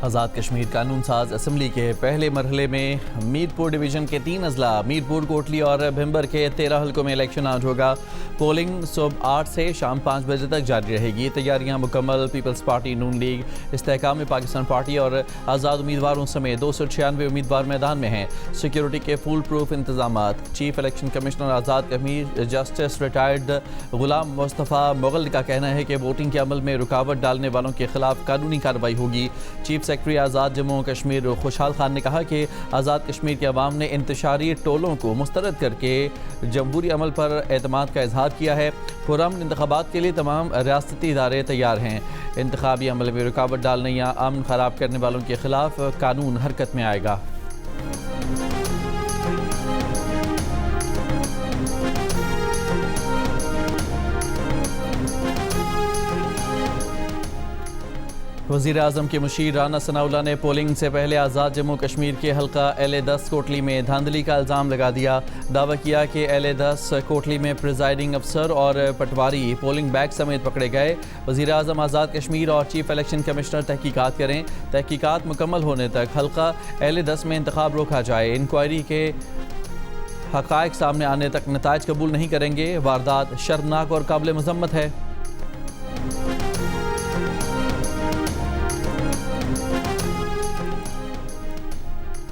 آزاد کشمیر قانون ساز اسمبلی کے پہلے مرحلے میں میرپور ڈویژن کے 3 اضلاع میرپور، کوٹلی اور بھمبر کے 13 حلقوں میں الیکشن آج ہوگا۔ پولنگ صبح 8 سے شام 5 بجے تک جاری رہے گی۔ تیاریاں مکمل۔ پیپلز پارٹی، نون لیگ، استحکام پاکستان پارٹی اور آزاد امیدواروں سمیت 296 امیدوار میدان میں ہیں۔ سیکیورٹی کے فول پروف انتظامات۔ Chief election commissioner Azad Kashmir justice retired Ghulam Mustafa Mughal کا کہنا ہے کہ ووٹنگ کے عمل میں رکاوٹ ڈالنے والوں کے خلاف قانونی کارروائی ہوگی۔ چیف سیکرٹری آزاد جموں کشمیر خوشحال خان نے کہا کہ آزاد کشمیر کے عوام نے انتشاری ٹولوں کو مسترد کر کے جمہوری عمل پر اعتماد کا اظہار کیا ہے۔ پرامن انتخابات کے لیے تمام ریاستی ادارے تیار ہیں۔ انتخابی عمل میں رکاوٹ ڈالنے یا امن خراب کرنے والوں کے خلاف قانون حرکت میں آئے گا۔ وزیر اعظم کے مشیر رانا ثناءاللہ نے پولنگ سے پہلے آزاد جموں کشمیر کے حلقہ LA-10 کوٹلی میں دھاندلی کا الزام لگا دیا۔ دعویٰ کیا کہ LA-10 کوٹلی میں پریزائڈنگ افسر اور پٹواری پولنگ بیگ سمیت پکڑے گئے۔ وزیر اعظم آزاد کشمیر اور چیف الیکشن کمشنر تحقیقات کریں۔ تحقیقات مکمل ہونے تک حلقہ LA-10 میں انتخاب روکا جائے۔ انکوائری کے حقائق سامنے آنے تک نتائج قبول نہیں کریں گے۔ واردات شرمناک اور قابل مذمت ہے۔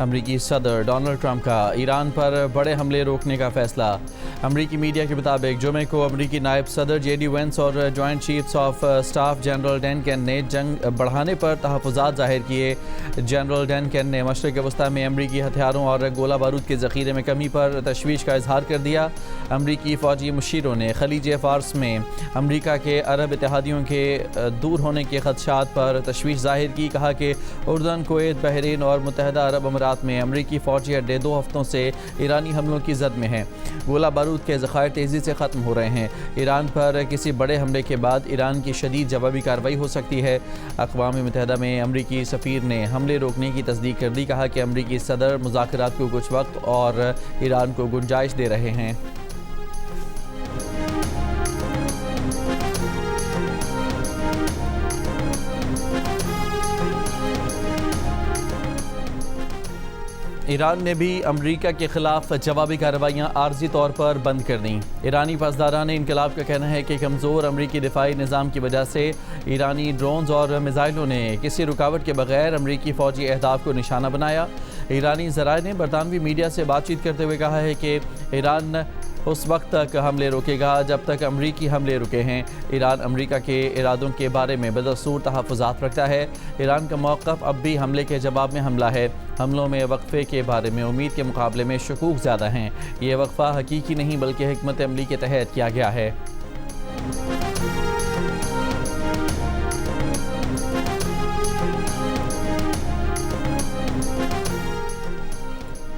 امریکی صدر ڈونلڈ ٹرمپ کا ایران پر بڑے حملے روکنے کا فیصلہ۔ امریکی میڈیا کے مطابق جمعے کو امریکی نائب صدر JD وینس اور joint chiefs of staff general Dan Caine نے جنگ بڑھانے پر تحفظات ظاہر کیے۔ جنرل ڈین کین نے مشرق وسطی میں امریکی ہتھیاروں اور گولہ بارود کے ذخیرے میں کمی پر تشویش کا اظہار کر دیا۔ امریکی فوجی مشیروں نے خلیج فارس میں امریکا کے عرب اتحادیوں کے دور ہونے کے خدشات پر تشویش ظاہر کی۔ کہا کہ اردن، کویت، بحرین اور متحدہ عرب امارات میں امریکی فوجی اڈے 2 ہفتوں سے ایرانی حملوں کی زد میں ہیں۔ گولہ بارود کے ذخائر تیزی سے ختم ہو رہے ہیں۔ ایران پر کسی بڑے حملے کے بعد ایران کی شدید جوابی کارروائی ہو سکتی ہے۔ اقوام متحدہ میں امریکی سفیر نے حملے روکنے کی تصدیق کر دی۔ کہا کہ امریکی صدر مذاکرات کو کچھ وقت اور ایران کو گنجائش دے رہے ہیں۔ ایران نے بھی امریکہ کے خلاف جوابی کارروائیاں عارضی طور پر بند کر دیں۔ ایرانی پاسداران انقلاب کا کہنا ہے کہ کمزور امریکی دفاعی نظام کی وجہ سے ایرانی ڈرونز اور میزائلوں نے کسی رکاوٹ کے بغیر امریکی فوجی اہداف کو نشانہ بنایا۔ ایرانی ذرائع نے برطانوی میڈیا سے بات چیت کرتے ہوئے کہا ہے کہ ایران اس وقت تک حملے روکے گا جب تک امریکی حملے رکے ہیں۔ ایران امریکہ کے ارادوں کے بارے میں بدستور تحفظات رکھتا ہے۔ ایران کا موقف اب بھی حملے کے جواب میں حملہ ہے۔ حملوں میں وقفے کے بارے میں امید کے مقابلے میں شکوک زیادہ ہیں۔ یہ وقفہ حقیقی نہیں بلکہ حکمت عملی کے تحت کیا گیا ہے۔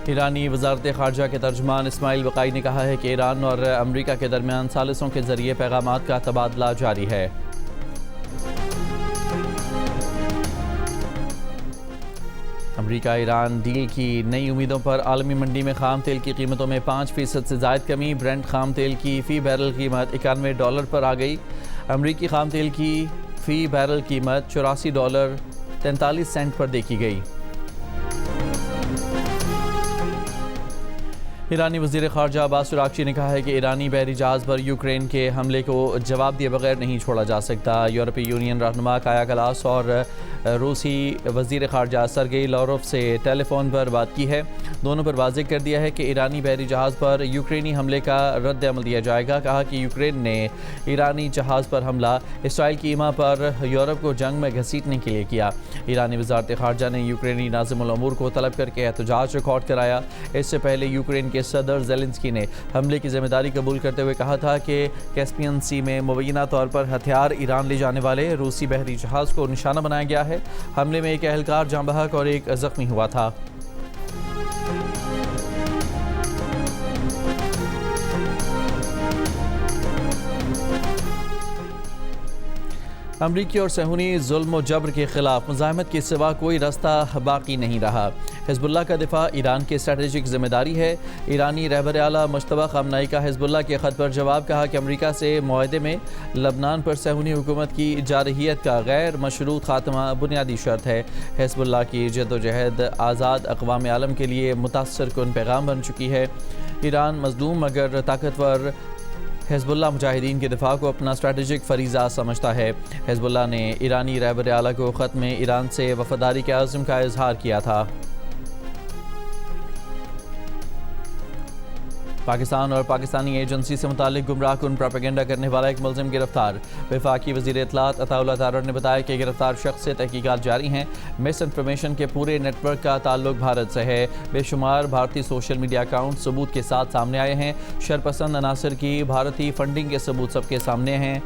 ایرانی وزارت خارجہ کے ترجمان اسماعیل بقائی نے کہا ہے کہ ایران اور امریکہ کے درمیان ثالثوں کے ذریعے پیغامات کا تبادلہ جاری ہے۔ امریکہ ایران ڈیل کی نئی امیدوں پر عالمی منڈی میں خام تیل کی قیمتوں میں 5% سے زائد کمی۔ برنٹ خام تیل کی فی بیرل قیمت $91 پر آ گئی۔ امریکی خام تیل کی فی بیرل قیمت $84.43 پر دیکھی گئی۔ ایرانی وزیر خارجہ عباس عراقچی نے کہا ہے کہ ایرانی بحری جہاز پر یوکرین کے حملے کو جواب دیے بغیر نہیں چھوڑا جا سکتا۔ یورپی یونین رہنما کایا کلاس اور روسی وزیر خارجہ سرگئی لاروف سے ٹیلی فون پر بات کی ہے۔ دونوں پر واضح کر دیا ہے کہ ایرانی بحری جہاز پر یوکرینی حملے کا رد عمل دیا جائے گا۔ کہا کہ یوکرین نے ایرانی جہاز پر حملہ اسرائیل کی ایما پر یورپ کو جنگ میں گھسیٹنے کے لیے کیا۔ ایرانی وزارت خارجہ نے یوکرینی ناظم الامور کو طلب کر کے احتجاج ریکارڈ کرایا۔ اس سے پہلے یوکرین کے صدر زیلنسکی نے حملے کی ذمہ داری قبول کرتے ہوئے کہا تھا کہ کیسپین سی میں مبینہ طور پر ہتھیار ایران لے جانے والے روسی بحری جہاز کو نشانہ بنایا گیا ہے۔ حملے میں ایک اہلکار جاں بحق اور ایک زخمی ہوا تھا۔ امریکی اور صہیونی ظلم و جبر کے خلاف مزاحمت کے سوا کوئی راستہ باقی نہیں رہا۔ حزب اللہ کا دفاع ایران کی اسٹریٹجک ذمہ داری ہے۔ ایرانی رہبر اعلیٰ مجتبیٰ خامنہئی کا حزب اللہ کے خط پر جواب، کہا کہ امریکہ سے معاہدے میں لبنان پر صہیونی حکومت کی جارحیت کا غیر مشروط خاتمہ بنیادی شرط ہے۔ حزب اللہ کی جدوجہد آزاد اقوام عالم کے لیے متاثر کن پیغام بن چکی ہے۔ ایران مظلوم مگر طاقتور حزب اللہ مجاہدین کے دفاع کو اپنا اسٹریٹجک فریضہ سمجھتا ہے۔ حزب اللہ نے ایرانی رہبر اعلیٰ کو خط میں ایران سے وفاداری کے عزم کا اظہار کیا تھا۔ پاکستان اور پاکستانی ایجنسی سے متعلق گمراہ کن پروپیگنڈا کرنے والا ایک ملزم گرفتار۔ وفاقی وزیر اطلاعات عطا اللہ تارڑ نے بتایا کہ گرفتار شخص سے تحقیقات جاری ہیں۔ مس انفارمیشن کے پورے نیٹ ورک کا تعلق بھارت سے ہے۔ بے شمار بھارتی سوشل میڈیا اکاؤنٹ ثبوت کے ساتھ سامنے آئے ہیں۔ شرپسند عناصر کی بھارتی فنڈنگ کے ثبوت سب کے سامنے ہیں۔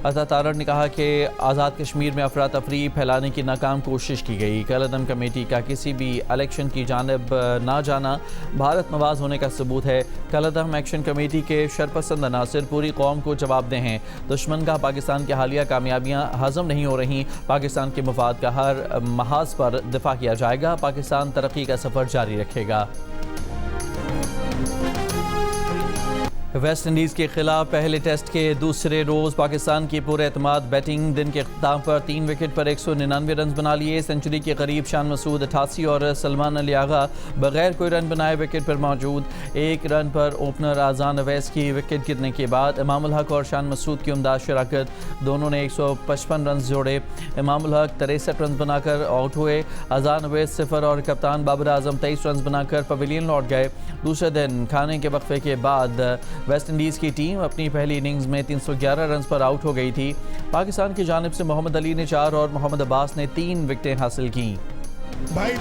عطا تارڑ نے کہا کہ آزاد کشمیر میں افراتفری پھیلانے کی ناکام کوشش کی گئی۔ کالعدم کمیٹی کا کسی بھی الیکشن کی جانب نہ جانا بھارت نواز ہونے کا ثبوت ہے۔ کالعدم ایکشن کمیٹی کے شرپسند عناصر پوری قوم کو جواب دہ ہیں۔ دشمن کا پاکستان کی حالیہ کامیابیاں ہضم نہیں ہو رہیں۔ پاکستان کے مفاد کا ہر محاذ پر دفاع کیا جائے گا۔ پاکستان ترقی کا سفر جاری رکھے گا۔ ویسٹ انڈیز کے خلاف پہلے ٹیسٹ کے دوسرے روز پاکستان کی پورے اعتماد بیٹنگ۔ دن کے اختتام پر 3 وکٹ پر 199 رنز بنا لیے۔ سنچری کے قریب شان مسعود 88 اور سلمان علی آغا بغیر کوئی رن بنائے وکٹ پر موجود۔ 1 رن پر اوپنر اذان اویس کی وکٹ گرنے کے بعد امام الحق اور شان مسعود کی عمدہ شراکت، دونوں نے 155 رنز جوڑے۔ امام الحق 63 رنز بنا کر آؤٹ ہوئے۔ اذان اویس 0 اور کپتان بابر اعظم 23 رنز بنا کر پویلین لوٹ گئے۔ دوسرے دن کھانے کے وقفے کے بعد ویسٹ انڈیز کی ٹیم اپنی پہلی اننگز میں 311 رنز پر آؤٹ ہو گئی تھی۔ پاکستان کی جانب سے محمد علی نے 4 اور محمد عباس نے 3 وکٹیں حاصل کیں۔ بھائی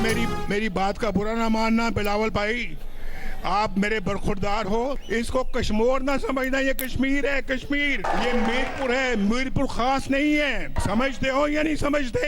میری بات کا برا نہ ماننا بلاول بھائی، آپ میرے برخوردار ہو۔ اس کو کشمور نہ سمجھنا، یہ کشمیر ہے، کشمیر یہ میرپور ہے، میرپور خاص نہیں ہے۔ سمجھتے ہو یا نہیں سمجھتے؟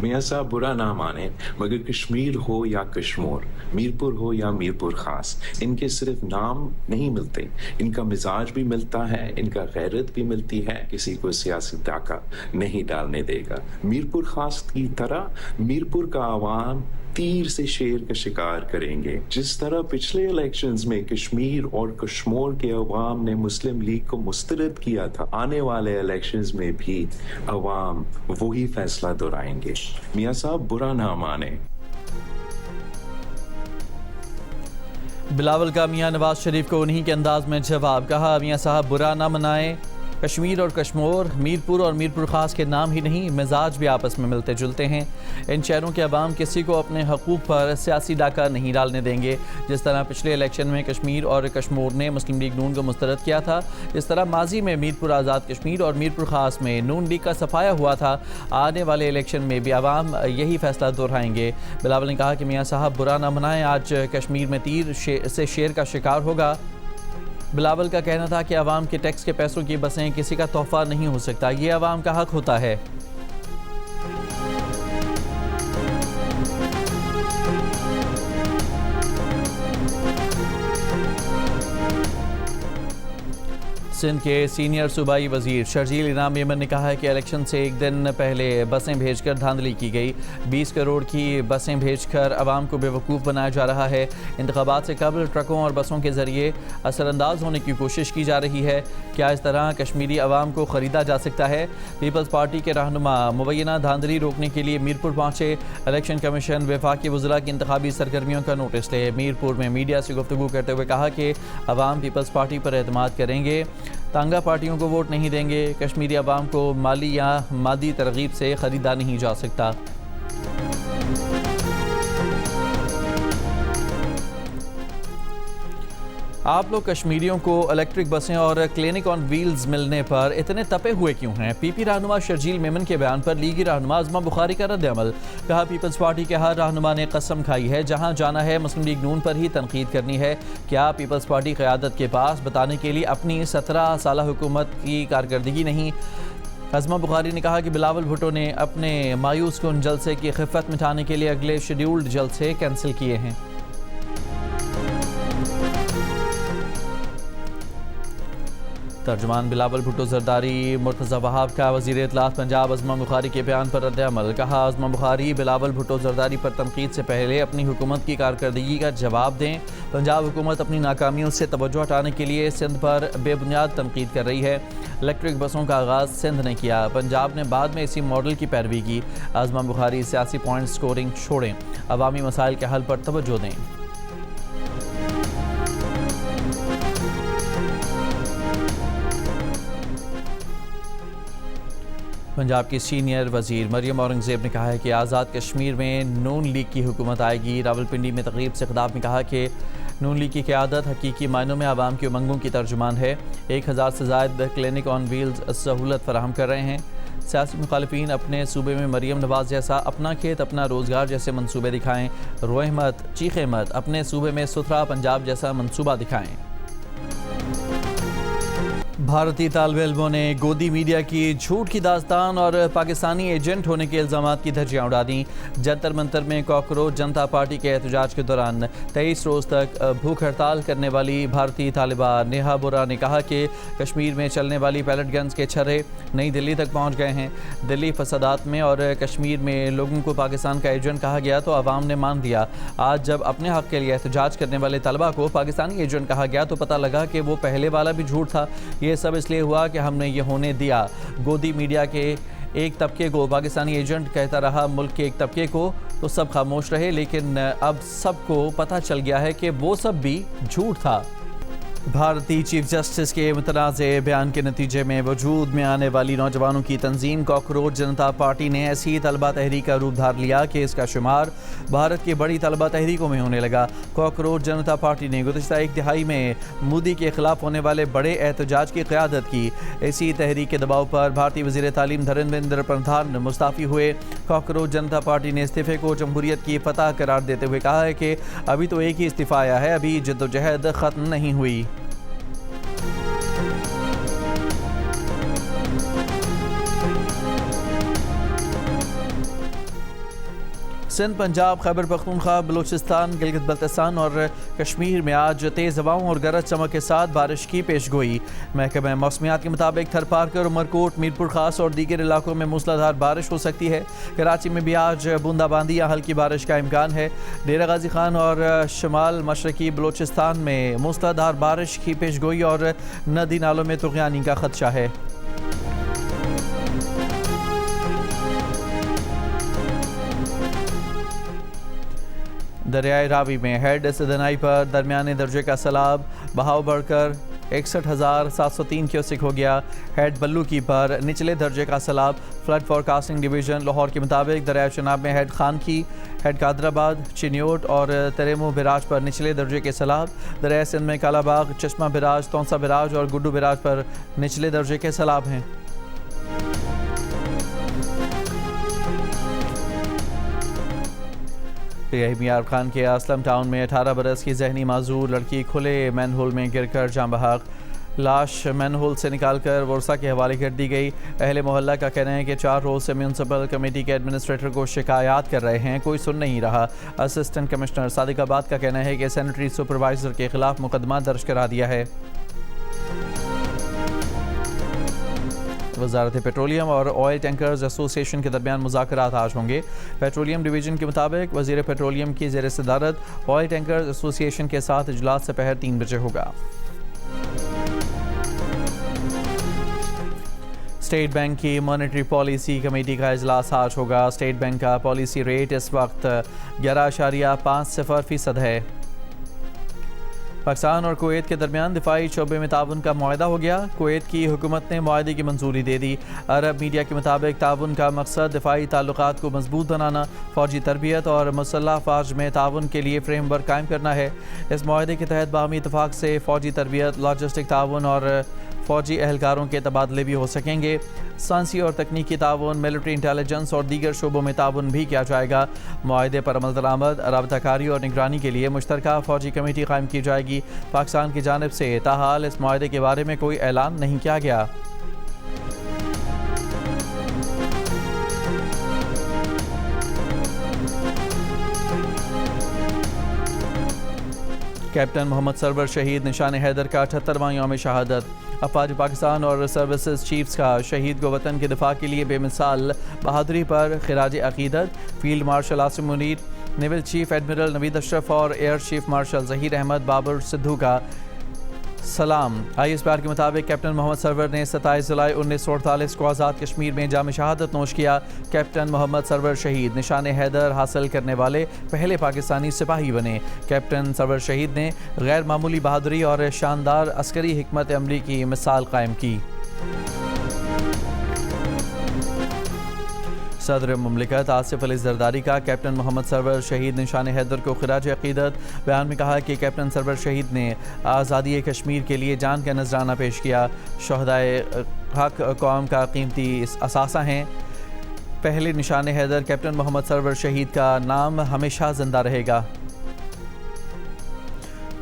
میاں صاحب برا نہ مانے، مگر کشمیر ہو یا کشمور، میرپور ہو یا میرپور خاص، ان کے صرف نام نہیں ملتے، ان کا مزاج بھی ملتا ہے، ان کا غیرت بھی ملتی ہے۔ کسی کو سیاسی ڈاکہ نہیں ڈالنے دے گا۔ میرپور خاص کی طرح میرپور کا عوام تیر سے شیر کا شکار کریں گے۔ جس طرح پچھلے الیکشنز میں کشمیر اور کشمور کے عوام نے مسلم لیگ کو مسترد کیا تھا، آنے والے الیکشنز میں بھی عوام وہی فیصلہ دہرائیں گے۔ میاں صاحب برا نہ مانے۔ بلاول کا میاں نواز شریف کو انہی کے انداز میں جواب، کہا میاں صاحب برا نہ منائیں۔ کشمیر اور کشمور، میرپور اور میرپور خاص کے نام ہی نہیں، مزاج بھی آپس میں ملتے جلتے ہیں۔ ان شہروں کے عوام کسی کو اپنے حقوق پر سیاسی ڈاکہ نہیں ڈالنے دیں گے۔ جس طرح پچھلے الیکشن میں کشمیر اور کشمور نے مسلم لیگ نون کو مسترد کیا تھا، جس طرح ماضی میں میرپور آزاد کشمیر اور میرپور خاص میں نون لیگ کا صفایا ہوا تھا، آنے والے الیکشن میں بھی عوام یہی فیصلہ دہرائیں گے۔ بلاول نے کہا کہ میاں صاحب برا نہ منائیں، آج کشمیر میں تیر سے شیر کا شکار ہوگا۔ بلاول کا کہنا تھا کہ عوام کے ٹیکس کے پیسوں کی بسیں کسی کا تحفہ نہیں ہو سکتا، یہ عوام کا حق ہوتا ہے۔ سندھ کے سینئر صوبائی وزیر شرجیل انعام میمن نے کہا ہے کہ الیکشن سے ایک دن پہلے بسیں بھیج کر دھاندلی کی گئی۔ 20 کروڑ کی بسیں بھیج کر عوام کو بیوقوف بنایا جا رہا ہے۔ انتخابات سے قبل ٹرکوں اور بسوں کے ذریعے اثر انداز ہونے کی کوشش کی جا رہی ہے۔ کیا اس طرح کشمیری عوام کو خریدا جا سکتا ہے؟ پیپلز پارٹی کے رہنما مبینہ دھاندلی روکنے کے لیے میرپور پہنچے۔ الیکشن کمیشن وفاقی وزراء کی انتخابی سرگرمیوں کا نوٹس لے۔ میرپور میں میڈیا سے گفتگو کرتے ہوئے کہا کہ عوام پیپلز پارٹی پر اعتماد کریں گے، تانگا پارٹیوں کو ووٹ نہیں دیں گے۔ کشمیری عوام کو مالی یا مادی ترغیب سے خریدا نہیں جا سکتا۔ آپ لوگ کشمیریوں کو الیکٹرک بسیں اور کلینک آن ویلز ملنے پر اتنے تپے ہوئے کیوں ہیں؟ پی پی رہنما شرجیل میمن کے بیان پر لیگی رہنما ازما بخاری کا رد عمل، کہا پیپلز پارٹی کے ہر رہنما نے قسم کھائی ہے جہاں جانا ہے مسلم لیگ نون پر ہی تنقید کرنی ہے۔ کیا پیپلز پارٹی قیادت کے پاس بتانے کے لیے اپنی 17 سالہ حکومت کی کارکردگی نہیں؟ ازما بخاری نے کہا کہ بلاول بھٹو نے اپنے مایوس کن جلسے کی خفت مٹانے کے لیے اگلے شیڈیولڈ جلسے کینسل کیے ہیں۔ ترجمان بلاول بھٹو زرداری مرتضی وہاب کا وزیر اطلاعات پنجاب ازما بخاری کے بیان پر رد عمل. کہا ازما بخاری بلاول بھٹو زرداری پر تنقید سے پہلے اپنی حکومت کی کارکردگی کا جواب دیں. پنجاب حکومت اپنی ناکامیوں سے توجہ ہٹانے کے لیے سندھ پر بے بنیاد تنقید کر رہی ہے. الیکٹرک بسوں کا آغاز سندھ نے کیا, پنجاب نے بعد میں اسی ماڈل کی پیروی کی. ازما بخاری سیاسی پوائنٹ سکورنگ چھوڑیں, عوامی مسائل کے حل پر توجہ دیں. پنجاب کی سینئر وزیر مریم اورنگزیب نے کہا ہے کہ آزاد کشمیر میں نون لیگ کی حکومت آئے گی. راولپنڈی میں تقریب سے خطاب میں کہا کہ نون لیگ کی قیادت حقیقی معنوں میں عوام کی امنگوں کی ترجمان ہے. 1000 سے زائد کلینک آن ویلز سہولت فراہم کر رہے ہیں. سیاسی مخالفین اپنے صوبے میں مریم نواز جیسا اپنا کھیت اپنا روزگار جیسے منصوبے دکھائیں. روئیں مت, چیخیں مت, اپنے صوبے میں ستھرا پنجاب جیسا منصوبہ دکھائیں. بھارتی طالب علموں نے گودی میڈیا کی جھوٹ کی داستان اور پاکستانی ایجنٹ ہونے کے الزامات کی دھجیاں اڑا دیں. جنتر منتر میں کاکروچ جنتا پارٹی کے احتجاج کے دوران 23 روز تک بھوک ہڑتال کرنے والی بھارتی طالبہ نیہا بورا نے کہا کہ کشمیر میں چلنے والی پیلٹ گنز کے چھرے نئی دلی تک پہنچ گئے ہیں. دلی فسادات میں اور کشمیر میں لوگوں کو پاکستان کا ایجنٹ کہا گیا تو عوام نے مان دیا. آج جب اپنے حق کے لیے احتجاج کرنے والے طلبہ کو پاکستانی ایجنٹ کہا گیا تو پتہ لگا کہ وہ پہلے والا بھی جھوٹ تھا. یہ سب اس لیے ہوا کہ ہم نے یہ ہونے دیا. گودی میڈیا کے ایک طبقے کو پاکستانی ایجنٹ کہتا رہا ملک کے ایک طبقے کو, تو سب خاموش رہے, لیکن اب سب کو پتہ چل گیا ہے کہ وہ سب بھی جھوٹ تھا. بھارتی چیف جسٹس کے متنازع بیان کے نتیجے میں وجود میں آنے والی نوجوانوں کی تنظیم کاکروچ جنتا پارٹی نے ایسی طلبہ تحریک کا روپ دھار لیا کہ اس کا شمار بھارت کی بڑی طلبہ تحریکوں میں ہونے لگا. کاکروچ جنتا پارٹی نے گزشتہ ایک دہائی میں مودی کے خلاف ہونے والے بڑے احتجاج کی قیادت کی. اسی تحریک کے دباؤ پر بھارتی وزیر تعلیم دھرمیندر پردھان مستعفی ہوئے. کاکروچ جنتا پارٹی نے استعفے کو جمہوریت کی فتح قرار دیتے ہوئے کہا ہے کہ ابھی تو ایک ہی استعفیٰ آیا ہے, ابھی جدوجہد ختم نہیں ہوئی. سندھ, پنجاب, خیبر پختونخوا, بلوچستان, گلگت بلتستان اور کشمیر میں آج تیز ہواؤں اور گرج چمک کے ساتھ بارش کی پیش گوئی. محکمہ موسمیات کے مطابق تھرپارکر, عمرکوٹ, میرپور خاص اور دیگر علاقوں میں موسلادھار بارش ہو سکتی ہے. کراچی میں بھی آج بوندا باندی یا ہلکی بارش کا امکان ہے. ڈیرہ غازی خان اور شمال مشرقی بلوچستان میں موسلادھار بارش کی پیش گوئی اور ندی نالوں میں طغیانی کا خدشہ ہے. دریائے راوی میں ہیڈ سدنائی پر درمیانے درجے کا سیلاب, بہاؤ بڑھ کر 61,703 کیوسک ہو گیا. ہیڈ بلو کی پر نچلے درجے کا سیلاب. فلڈ فورکاسٹنگ ڈویژن لاہور کے مطابق دریائے چناب میں ہیڈ خان کی, ہیڈ قادرآباد, چنیوٹ اور تریمو براج پر نچلے درجے کے سیلاب. دریائے سندھ میں کالا باغ, چشمہ براج, تونسا براج اور گڈو براج پر نچلے درجے کے سیلاب ہیں. میار خان کے اسلم ٹاؤن میں 18 برس کی ذہنی معذور لڑکی کھلے مین ہول میں گر کر جاں بحق. لاش مین ہول سے نکال کر ورثہ کے حوالے کر دی گئی. اہل محلہ کا کہنا ہے کہ 4 روز سے میونسپل کمیٹی کے ایڈمنسٹریٹر کو شکایات کر رہے ہیں, کوئی سن نہیں رہا. اسسٹنٹ کمشنر صادق آباد کا کہنا ہے کہ سینیٹری سپروائزر کے خلاف مقدمہ درج کرا دیا ہے. وزارت پیٹرولیم اور آئل ٹینکرز ایسوسی ایشن کے درمیان مذاکرات آج ہوں گے. پیٹرولیم ڈویژن کے مطابق وزیر پیٹرولیم کی زیر صدارت آئل ٹینکرز ایسوسی ایشن کے ساتھ اجلاس سپہر 3 بجے ہوگا. اسٹیٹ بینک کی مانیٹری پالیسی کمیٹی کا اجلاس آج ہوگا. اسٹیٹ بینک کا پالیسی ریٹ اس وقت 11.50% ہے. پاکستان اور کویت کے درمیان دفاعی شعبے میں تعاون کا معاہدہ ہو گیا. کویت کی حکومت نے معاہدے کی منظوری دے دی. عرب میڈیا کے مطابق تعاون کا مقصد دفاعی تعلقات کو مضبوط بنانا, فوجی تربیت اور مسلح افواج میں تعاون کے لیے فریم ورک قائم کرنا ہے. اس معاہدے کے تحت باہمی اتفاق سے فوجی تربیت, لاجسٹک تعاون اور فوجی اہلکاروں کے تبادلے بھی ہو سکیں گے. سائنسی اور تکنیکی تعاون, ملٹری انٹیلیجنس اور دیگر شعبوں میں تعاون بھی کیا جائے گا. معاہدے پر عمل درآمد, رابطہ کاری اور نگرانی کے لیے مشترکہ فوجی کمیٹی قائم کی جائے گی. پاکستان کی جانب سے تاحال اس معاہدے کے بارے میں کوئی اعلان نہیں کیا گیا. کیپٹن محمد سرور شہید نشان حیدر کا 78واں یوم شہادت. افواج پاکستان اور سروسز چیفز کا شہید کو وطن کے دفاع کے لیے بے مثال بہادری پر خراج عقیدت. Field marshal Asim Munir, naval chief admiral Naveed Ashraf اور air chief marshal Zaheer Ahmed Babar Sidhu کا سلام. ISPR کے مطابق کیپٹن محمد سرور نے 27 جولائی 1948 کو آزاد کشمیر میں جام شہادت نوش کیا. کیپٹن محمد سرور شہید نشان حیدر حاصل کرنے والے پہلے پاکستانی سپاہی بنے. کیپٹن سرور شہید نے غیر معمولی بہادری اور شاندار عسکری حکمت عملی کی مثال قائم کی. صدر مملکت آصف علی زرداری کا کیپٹن محمد سرور شہید نشان حیدر کو خراج عقیدت. بیان میں کہا کہ کیپٹن سرور شہید نے آزادی کشمیر کے لیے جان کا نذرانہ پیش کیا. شہدائے حق قوم کا قیمتی اثاثہ ہیں. پہلے نشان حیدر کیپٹن محمد سرور شہید کا نام ہمیشہ زندہ رہے گا.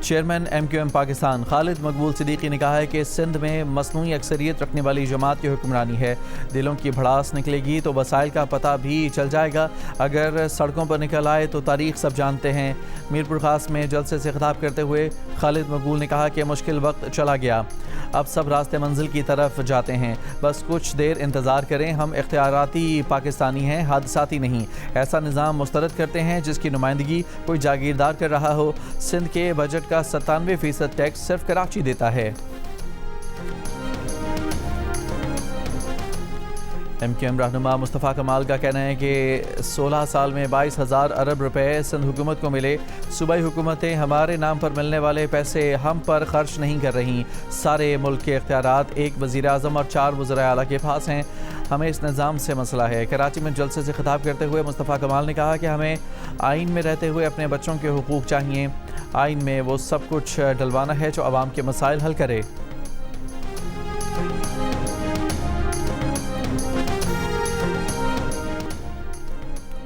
چیئرمین MQM پاکستان خالد مقبول صدیقی نے کہا ہے کہ سندھ میں مصنوعی اکثریت رکھنے والی جماعت کی حکمرانی ہے. دلوں کی بھڑاس نکلے گی تو وسائل کا پتہ بھی چل جائے گا. اگر سڑکوں پر نکل آئے تو تاریخ سب جانتے ہیں. میرپور خاص میں جلسے سے خطاب کرتے ہوئے خالد مقبول نے کہا کہ مشکل وقت چلا گیا، اب سب راستے منزل کی طرف جاتے ہیں، بس کچھ دیر انتظار کریں. ہم اختیاراتی پاکستانی ہیں، حادثاتی نہیں. ایسا نظام مسترد کرتے ہیں جس کی نمائندگی کوئی جاگیردار کر رہا ہو. سندھ کے بجٹ کا 97% ٹیکس صرف کراچی دیتا ہے. MQM رہنما مصطفیٰ کمال کا کہنا ہے کہ 16 سال میں 22,000 ارب روپے سندھ حکومت کو ملے. صوبائی حکومتیں ہمارے نام پر ملنے والے پیسے ہم پر خرچ نہیں کر رہی. سارے ملک کے اختیارات ایک وزیر اعظم اور 4 وزراء اعلیٰ کے پاس ہیں. ہمیں اس نظام سے مسئلہ ہے. کراچی میں جلسے سے خطاب کرتے ہوئے مصطفیٰ کمال نے کہا کہ ہمیں آئین میں رہتے ہوئے اپنے بچوں کے حقوق چاہیے. آئین میں وہ سب کچھ ڈلوانا ہے جو عوام کے مسائل حل کرے.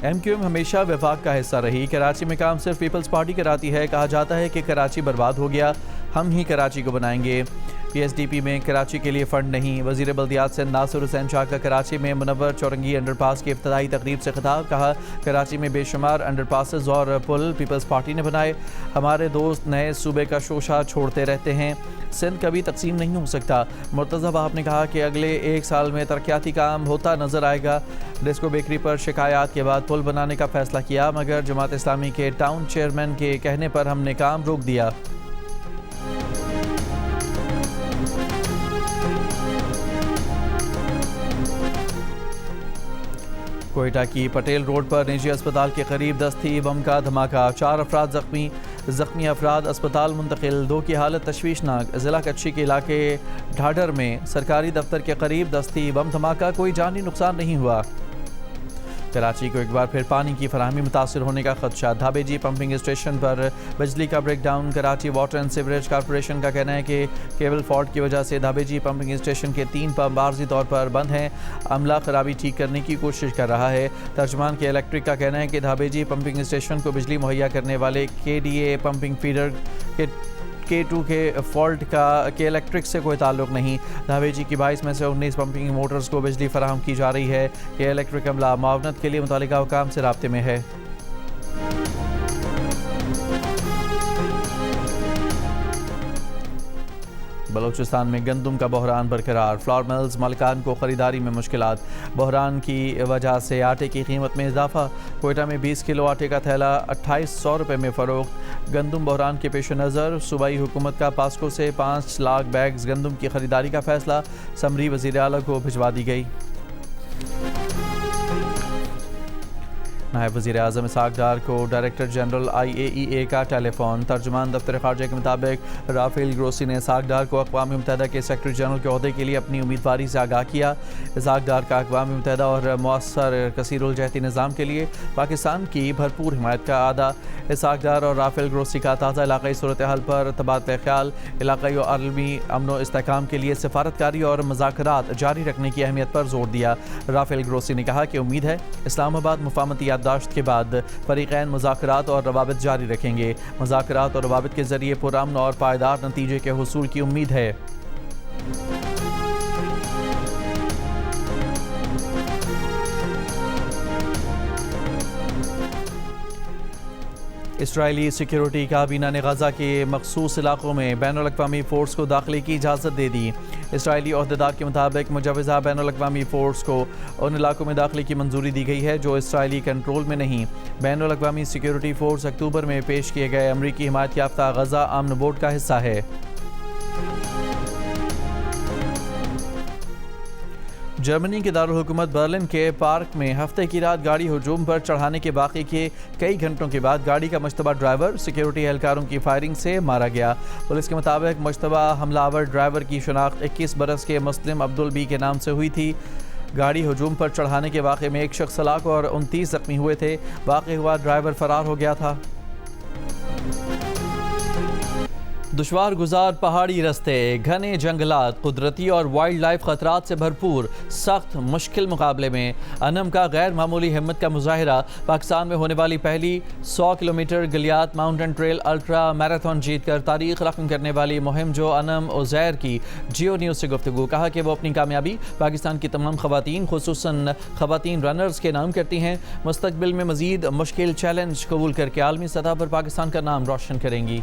MQM ہمیشہ وفاق کا حصہ رہی. کراچی میں کام صرف پیپلز پارٹی کراتی ہے. کہا جاتا ہے کہ کراچی برباد ہو گیا، ہم ہی کراچی کو بنائیں گے. PSDP میں کراچی کے لیے فنڈ نہیں. وزیر بلدیات سندھ ناصر حسین شاہ کا کراچی میں منور چورنگی انڈر پاس کی افتتاحی تقریب سے خطاب. کہا کراچی میں بے شمار انڈر پاسز اور پل پیپلز پارٹی نے بنائے. ہمارے دوست نئے صوبے کا شوشہ چھوڑتے رہتے ہیں. سندھ کبھی تقسیم نہیں ہو سکتا. مرتضی وہاب نے کہا کہ اگلے 1 سال میں ترقیاتی کام ہوتا نظر آئے گا. ڈسکو بیکری پر شکایات کے بعد پل بنانے کا فیصلہ کیا، مگر جماعت اسلامی کے ٹاؤن چیئرمین کے کہنے پر ہم نے کام روک دیا. کوئٹہ کی پٹیل روڈ پر نجی اسپتال کے قریب دستی بم کا دھماکہ. 4 افراد زخمی افراد اسپتال منتقل. 2 کی حالت تشویشناک. ضلع کچھی کے علاقے ڈھاڈر میں سرکاری دفتر کے قریب دستی بم دھماکہ. کوئی جانی نقصان نہیں ہوا. کراچی کو ایک بار پھر پانی کی فراہمی متاثر ہونے کا خدشہ. دھابے جی پمپنگ اسٹیشن پر بجلی کا break down. Karachi water and sewerage corporation کا کہنا ہے کہ کیبل فالٹ کی وجہ سے دھابے جی پمپنگ اسٹیشن کے 3 پمپ عارضی طور پر بند ہیں. عملہ خرابی ٹھیک کرنے کی کوشش کر رہا ہے. ترجمان کے الیکٹرک کا کہنا ہے کہ دھابے جی پمپنگ اسٹیشن کو بجلی مہیا کرنے والے KDA پمپنگ فیڈر کے K2 کے فالٹ کے الیکٹرک سے کوئی تعلق نہیں. دھابے جی کی 22 میں سے 19 پمپنگ موٹرز کو بجلی فراہم کی جا رہی ہے. یہ الیکٹرک عملہ معاونت کے لیے متعلقہ حکام سے رابطے میں ہے. بلوچستان میں گندم کا بحران برقرار. فلور ملز مالکان کو خریداری میں مشکلات. بحران کی وجہ سے آٹے کی قیمت میں اضافہ. کوئٹہ میں 20 کلو آٹے کا تھیلا 2800 روپے میں فروخت. گندم بحران کے پیش نظر صوبائی حکومت کا پاسکو سے 5 لاکھ بیگز گندم کی خریداری کا فیصلہ. سمری وزیر اعلیٰ کو بھجوا دی گئی. نائب وزیر اعظم اسحاق ڈار کو ڈائریکٹر جنرل IAEA کا ٹیلی فون. ترجمان دفتر خارجہ کے مطابق رافیل گروسی نے اسحاق ڈار کو اقوام متحدہ کے سیکرٹری جنرل کے عہدے کے لیے اپنی امیدواری سے آگاہ کیا. اسحاق ڈار کا اقوام متحدہ اور مؤثر کثیر الجہتی نظام کے لیے پاکستان کی بھرپور حمایت کا اعادہ. اسحاق ڈار اور رافیل گروسی کا تازہ علاقائی صورتحال پر تبادلہ خیال. علاقائی و عالمی امن و استحکام کے لیے سفارتکاری اور مذاکرات جاری رکھنے کی اہمیت پر زور دیا. رافیل گروسی نے کہا کہ امید ہے اسلام آباد مفاہمتی یادداشت کے بعد فریقین مذاکرات اور روابط جاری رکھیں گے. مذاکرات اور روابط کے ذریعے پرامن اور پائیدار نتیجے کے حصول کی امید ہے. اسرائیلی سیکیورٹی کابینہ نے غزہ کے مخصوص علاقوں میں بین الاقوامی فورس کو داخلے کی اجازت دے دی. اسرائیلی عہدیدار کے مطابق مجوزہ بین الاقوامی فورس کو ان علاقوں میں داخلے کی منظوری دی گئی ہے جو اسرائیلی کنٹرول میں نہیں۔ بین الاقوامی سیکیورٹی فورس اکتوبر میں پیش کیے گئے امریکی حمایت یافتہ غزہ امن بورڈ کا حصہ ہے۔ جرمنی کے دارالحکومت برلن کے پارک میں ہفتے کی رات گاڑی ہجوم پر چڑھانے کے واقعے کے کئی گھنٹوں کے بعد گاڑی کا مشتبہ ڈرائیور سیکیورٹی اہلکاروں کی فائرنگ سے مارا گیا۔ پولیس کے مطابق مشتبہ حملہ آور ڈرائیور کی شناخت 21 برس کے مسلم عبدالبی کے نام سے ہوئی تھی۔ گاڑی ہجوم پر چڑھانے کے واقعے میں ایک شخص ہلاک اور 29 زخمی ہوئے تھے۔ واقعے ہوا ڈرائیور فرار ہو گیا تھا۔ دشوار گزار پہاڑی رستے، گھنے جنگلات، قدرتی اور وائلڈ لائف خطرات سے بھرپور سخت مشکل مقابلے میں انم کا غیر معمولی ہمت کا مظاہرہ پاکستان میں ہونے والی پہلی 100 kilometre Galiyat mountain trail ultra marathon جیت کر تاریخ رقم کرنے والی مہم جو انم عزیر کی جیو نیوز سے گفتگو، کہا کہ وہ اپنی کامیابی پاکستان کی تمام خواتین خصوصاً خواتین رنرز کے نام کرتی ہیں، مستقبل میں مزید مشکل چیلنج قبول کر کے عالمی سطح پر پاکستان کا نام روشن کریں گی۔